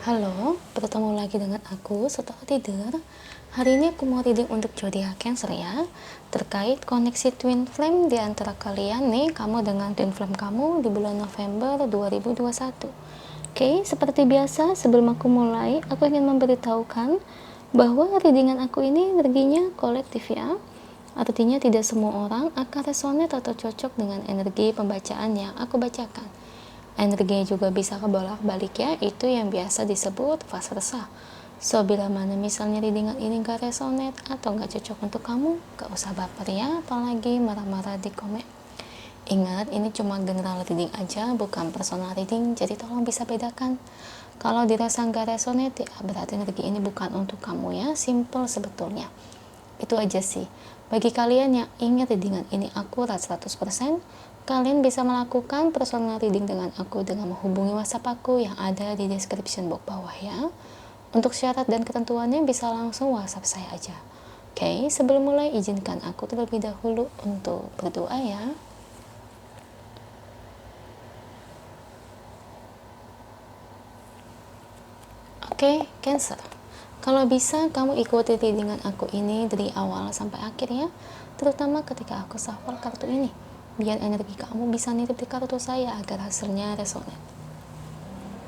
Halo, bertemu lagi dengan aku setelah tidur. Hari ini aku mau reading untuk zodiak Cancer ya, terkait koneksi twin flame di antara kalian nih, kamu dengan twin flame kamu di bulan November 2021. Oke, seperti biasa sebelum aku mulai, aku ingin memberitahukan bahwa readingan aku ini energinya kolektif ya. Artinya tidak semua orang akan resonate atau cocok dengan energi pembacaan yang aku bacakan. Energinya juga bisa kebolak-balik ya, itu yang biasa disebut fase resah. So, bila mana misalnya readingan ini gak resonate atau gak cocok untuk kamu, gak usah baper ya, apalagi marah-marah di komen. Ingat, ini cuma general reading aja, bukan personal reading, jadi tolong bisa bedakan. Kalau dirasa gak resonate, ya berarti energi ini bukan untuk kamu ya, simple sebetulnya. Itu aja sih. Bagi kalian yang ingin readingan ini akurat 100%, kalian bisa melakukan personal reading dengan aku dengan menghubungi WhatsApp aku yang ada di description box bawah ya. Untuk syarat dan ketentuannya bisa langsung WhatsApp saya aja. Oke, sebelum mulai izinkan aku terlebih dahulu untuk berdoa ya. Oke, Cancer. Kalau bisa kamu ikuti readingan aku ini dari awal sampai akhir ya, terutama ketika aku shuffle kartu ini, biar energi kamu bisa nitip di kartu saya agar hasilnya resonate.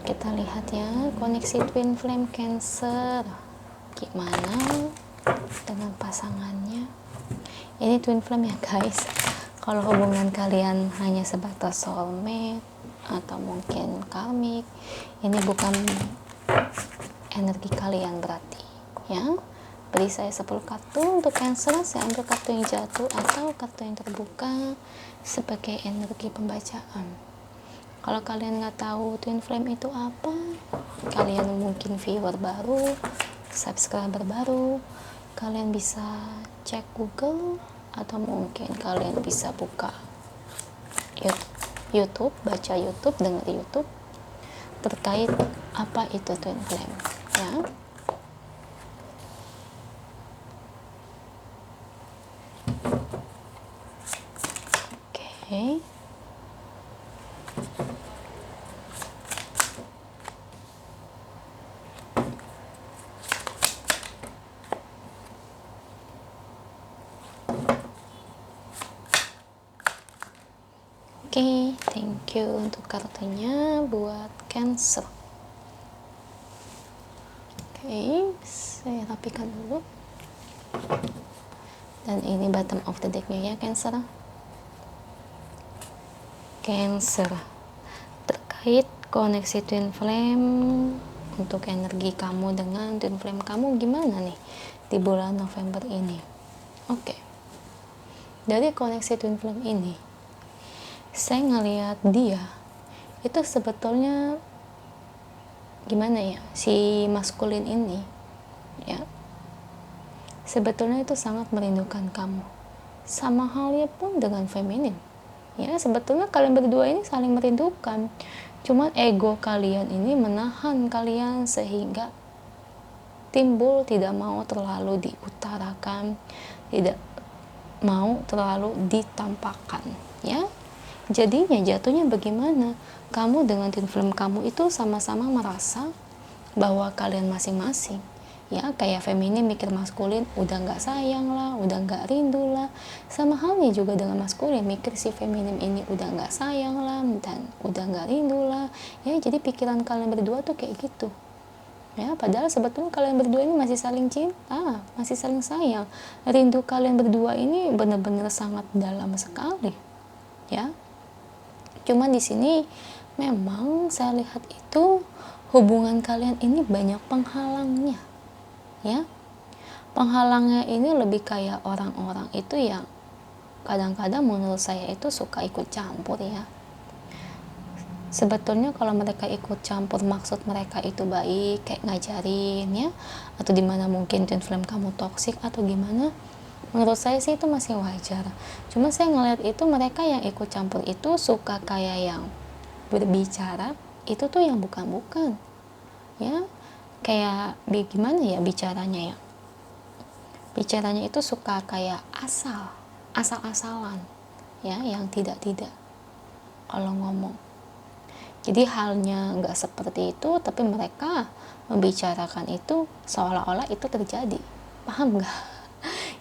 Kita lihat ya, koneksi twin flame Cancer gimana dengan pasangannya. Ini twin flame ya guys. Kalau hubungan kalian hanya sebatas soulmate atau mungkin karmic, ini bukan energi kalian berarti ya. Beri saya 10 kartu untuk Cancer, saya ambil kartu yang jatuh atau kartu yang terbuka sebagai energi pembacaan. Kalau kalian nggak tahu twin flame itu apa, kalian mungkin viewer baru, subscriber baru, kalian bisa cek Google atau mungkin kalian bisa buka YouTube, baca YouTube, dengar YouTube terkait apa itu twin flame ya. Oke. Oke, thank you untuk kartunya buat Cancer. Oke, saya rapikan dulu. Dan ini bottom of the decknya ya Cancer. Cancer, terkait koneksi twin flame untuk energi kamu dengan twin flame kamu gimana nih di bulan November ini. Oke, dari koneksi twin flame ini saya ngelihat dia itu sebetulnya gimana ya, si maskulin ini ya sebetulnya itu sangat merindukan kamu, sama halnya pun dengan feminin ya. Sebetulnya kalian berdua ini saling merindukan, cuman ego kalian ini menahan kalian sehingga timbul tidak mau terlalu diutarakan, tidak mau terlalu ditampakkan ya. Jadinya jatuhnya bagaimana, kamu dengan twin flame kamu itu sama-sama merasa bahwa kalian masing-masing ya, kayak feminin mikir maskulin udah nggak sayang lah, udah nggak rindu lah, sama halnya juga dengan maskulin mikir si feminin ini udah nggak sayang lah dan udah nggak rindu lah ya. Jadi pikiran kalian berdua tuh kayak gitu ya, padahal sebetulnya kalian berdua ini masih saling cinta, masih saling sayang. Rindu kalian berdua ini benar-benar sangat dalam sekali ya. Cuman di sini memang saya lihat itu hubungan kalian ini banyak penghalangnya ya. Penghalangnya ini lebih kayak orang-orang itu yang kadang-kadang menurut saya itu suka ikut campur ya. Sebetulnya kalau mereka ikut campur maksud mereka itu baik, kayak ngajarin ya, atau dimana mungkin twin flame kamu toksik atau gimana, menurut saya sih itu masih wajar. Cuma saya ngeliat itu mereka yang ikut campur itu suka kayak yang berbicara itu tuh yang bukan-bukan ya, kayak gimana ya bicaranya ya, bicaranya itu suka kayak asal-asalan ya, yang tidak-tidak kalau ngomong Jadi halnya nggak seperti itu, tapi mereka membicarakan itu seolah-olah itu terjadi. Paham nggak?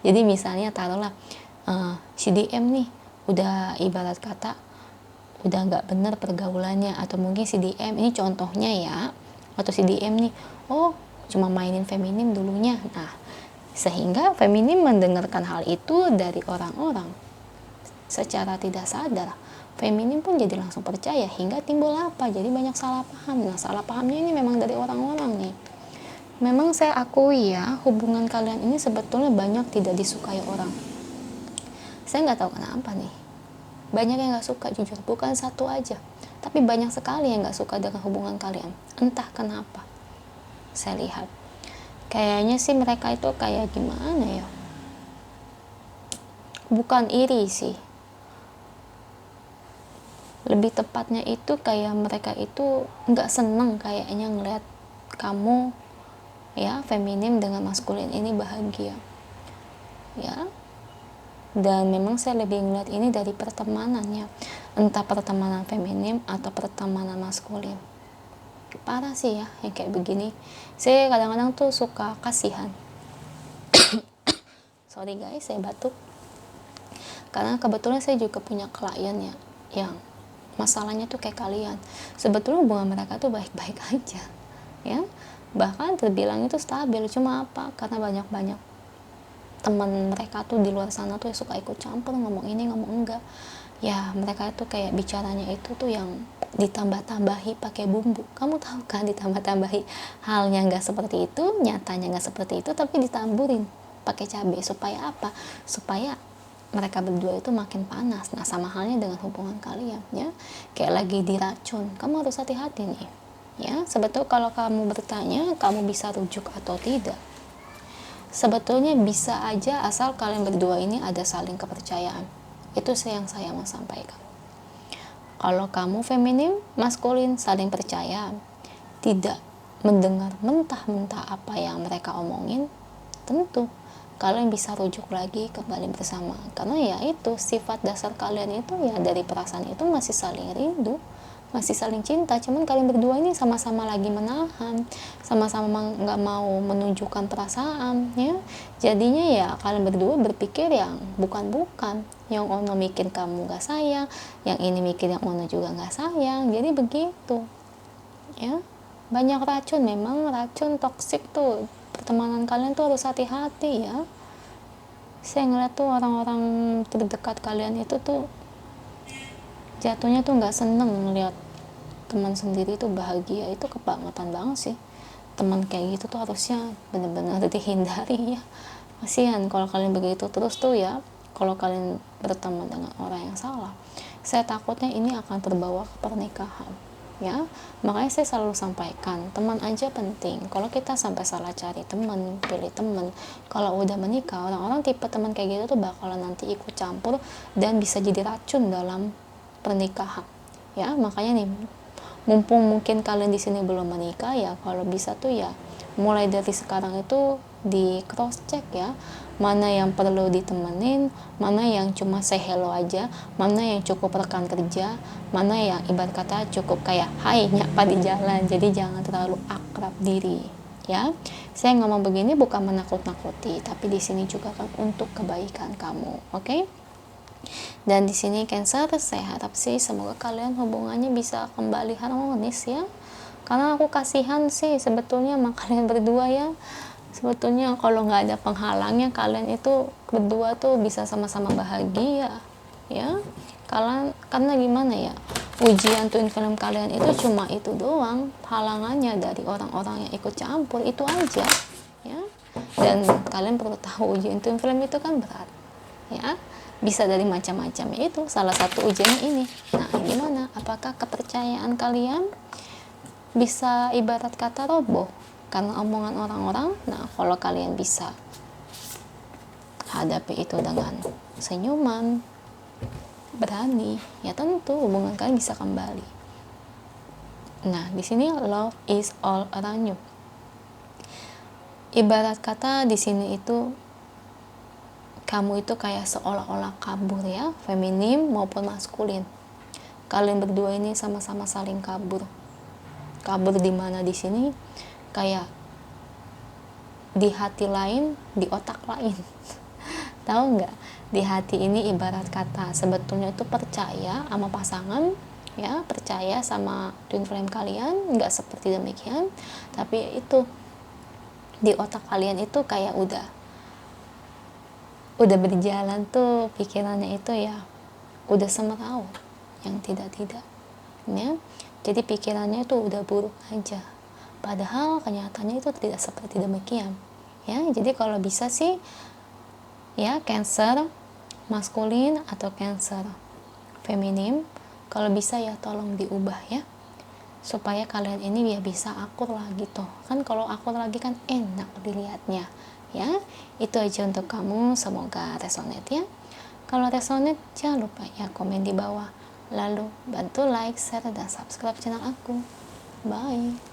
Jadi misalnya taruhlah si DM nih udah ibarat kata udah nggak bener pergaulannya, atau mungkin si DM ini contohnya ya, atau si DM nih cuma mainin feminim dulunya. Nah, sehingga feminim mendengarkan hal itu dari orang-orang secara tidak sadar, feminim pun jadi langsung percaya, hingga timbul apa? Jadi banyak salah paham. Nah, salah pahamnya ini memang dari orang-orang nih. Memang saya akui ya, hubungan kalian ini sebetulnya banyak tidak disukai orang. Saya nggak tahu kenapa nih. Banyak yang nggak suka, jujur. Bukan satu aja, tapi banyak sekali yang nggak suka dengan hubungan kalian. Entah kenapa. Saya lihat. Kayaknya sih mereka itu kayak gimana ya? Bukan iri sih. Lebih tepatnya itu kayak mereka itu nggak seneng kayaknya ngeliat kamu ya feminim dengan maskulin ini bahagia ya. Dan memang saya lebih ngeliat ini dari pertemanannya, entah pertemanan feminim atau pertemanan maskulin. Parah sih ya yang kayak begini. Saya kadang-kadang tuh suka kasihan. Sorry guys, saya batuk karena kebetulan saya juga punya klien ya yang masalahnya tuh kayak kalian. Sebetulnya hubungan mereka tuh baik-baik aja ya, bahkan terbilang itu stabil. Cuma apa, karena banyak teman mereka tuh di luar sana tuh suka ikut campur, ngomong ini ngomong enggak ya. Mereka tuh kayak bicaranya itu tuh yang ditambah-tambahi pakai bumbu. Kamu tahu kan, ditambah-tambahi halnya nggak seperti itu, nyatanya nggak seperti itu, tapi ditamburin pakai cabai. Supaya apa? Supaya mereka berdua itu makin panas. Nah, sama halnya dengan hubungan kalian ya, kayak lagi diracun. Kamu harus hati-hati nih ya. Sebetulnya kalau kamu bertanya kamu bisa rujuk atau tidak, sebetulnya bisa aja, asal kalian berdua ini ada saling kepercayaan. Itu yang saya mau sampaikan. Kalau kamu feminim, maskulin saling percaya, tidak mendengar mentah-mentah apa yang mereka omongin, tentu kalian bisa rujuk lagi kembali bersama. Karena ya itu sifat dasar kalian itu ya, dari perasaan itu masih saling rindu, masih saling cinta. Cuman kalian berdua ini sama-sama lagi menahan, sama-sama nggak mau menunjukkan perasaan ya. Jadinya ya kalian berdua berpikir yang bukan-bukan. Yang ono mikir kamu nggak sayang, yang ini mikir yang ono juga nggak sayang. Jadi begitu ya. Banyak racun, memang racun toksik tuh. Pertemanan kalian tuh harus hati-hati ya. Saya ngeliat tuh orang-orang terdekat kalian itu tuh jatuhnya tuh nggak seneng ngeliat teman sendiri tuh bahagia. Itu kebangetan banget sih. Teman kayak gitu tuh harusnya bener-bener dihindari ya. Kasihan kalau kalian begitu terus tuh ya. Kalau kalian berteman dengan orang yang salah, saya takutnya ini akan terbawa ke pernikahan ya. Makanya saya selalu sampaikan, teman aja penting. Kalau kita sampai salah cari teman, pilih teman, kalau udah menikah, orang-orang tipe teman kayak gitu tuh bakalan nanti ikut campur dan bisa jadi racun dalam pernikahan ya. Makanya nih, mumpung mungkin kalian di sini belum menikah ya, kalau bisa tuh ya mulai dari sekarang itu di cross check ya, mana yang perlu ditemenin, mana yang cuma say hello aja, mana yang cukup rekan kerja, mana yang ibarat kata cukup kayak hai nyapa di jalan. Jadi jangan terlalu akrab diri ya. Saya ngomong begini bukan menakut-nakuti, tapi di sini juga kan untuk kebaikan kamu, oke? Dan di sini Cancer, saya harap sih semoga kalian hubungannya bisa kembali harmonis ya. Karena aku kasihan sih sebetulnya sama kalian berdua ya. Sebetulnya kalau nggak ada penghalangnya, kalian itu berdua tuh bisa sama-sama bahagia ya. Karena gimana ya, ujian twin flame kalian itu cuma itu doang, halangannya dari orang-orang yang ikut campur itu aja ya. Dan kalian perlu tahu ujian twin flame itu kan berat ya, bisa dari macam-macam. Itu salah satu ujiannya ini. Nah, gimana, apakah kepercayaan kalian bisa ibarat kata roboh karena omongan orang-orang? Nah, kalau kalian bisa hadapi itu dengan senyuman, berani, ya tentu hubungan kalian bisa kembali. Nah, di sini love is all around you. Ibarat kata di sini itu kamu itu kayak seolah-olah kabur ya, feminim maupun maskulin. kalian berdua ini sama-sama saling kabur di mana di sini kayak di hati lain, di otak lain. Tahu nggak, di hati ini ibarat kata sebetulnya itu percaya sama pasangan, ya, percaya sama twin flame kalian, nggak seperti demikian, tapi itu di otak kalian itu kayak udah berjalan tuh pikirannya itu ya udah semeraut yang tidak ya. Jadi pikirannya itu udah buruk aja, padahal kenyataannya itu tidak seperti demikian ya. Jadi kalau bisa sih ya, Cancer maskulin atau Cancer feminim, kalau bisa ya tolong diubah ya, supaya kalian ini ya bisa akur lagi tuh kan. Kalau akur lagi kan enak dilihatnya ya. Itu aja untuk kamu, semoga resonate ya. Kalau resonate jangan lupa ya komen di bawah, lalu bantu like, share, dan subscribe channel aku. Bye.